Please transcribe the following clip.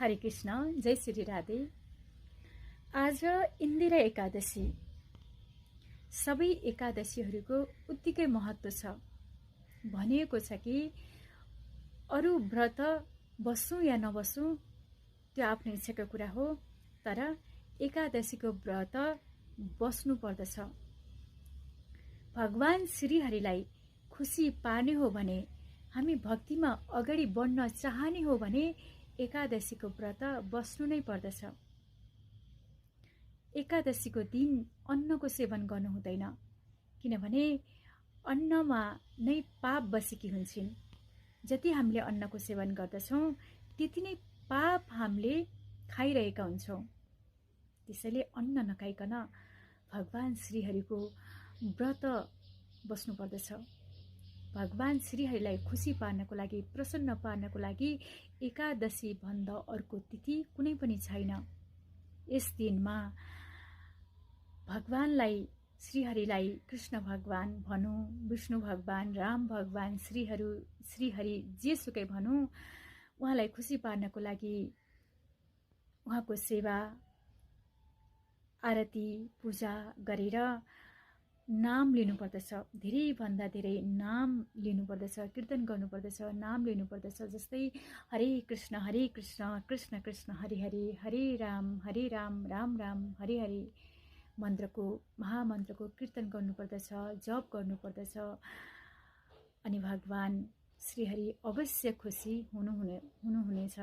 हरे कृष्ण, जय श्री राधे। आज इन्दिरा एकादशी। सबै एकादशीहरूको उत्तिकै महत्त्व छ। भनिएको छ कि अरू व्रत बस्छौं या नबस्छौं त्यो आफ्नो इच्छाको कुरा हो, तर एकादशीको व्रत बस्नु पर्दछ। भगवान श्रीहरिलाई खुसी पार्ने हो भने, हामी भक्तिमा अगाडि बढ्न चाहने हो भने एकादशीको व्रत बस्नु नै पर्दछ। एकादशीको दिन अन्नको सेवन गर्नु हुँदैन, किनभने अन्नमा नै पाप बसेकी हुन्छन्। जति हामीले अन्नको सेवन गर्दछौं त्यति नै पाप हामीले खाइरहेका हुन्छौं। त्यसैले अन्न नखाइकन भगवान श्रीहरिको व्रत बस्नु पर्दछ। भगवान श्रीहरिलाई खुसी पार्नको लागि, प्रसन्न पार्नको लागि एकादशी भन्दा अर्को तिथि कुनै पनि छैन। यस दिनमा भगवानलाई, श्रीहरिलाई कृष्ण भगवान भनौं, विष्णु भगवान, राम भगवान, श्रीहरि जेसुकै भनौं, उहाँलाई खुसी पार्नको लागि उहाँको सेवा, आरती, पूजा गरेर नाम लिनुपर्दछ। धेरै भन्दा धेरै नाम लिनुपर्दछ, कीर्तन गर्नुपर्दछ, नाम लिनुपर्दछ। जस्तै हरे कृष्ण कृष्ण कृष्ण हरे हरे, हरे राम राम राम हरे हरे मन्त्रको, महामन्त्रको कीर्तन गर्नुपर्दछ, जप गर्नुपर्दछ। अनि भगवान श्रीहरि अवश्य खुसी हुनुहुनेछ।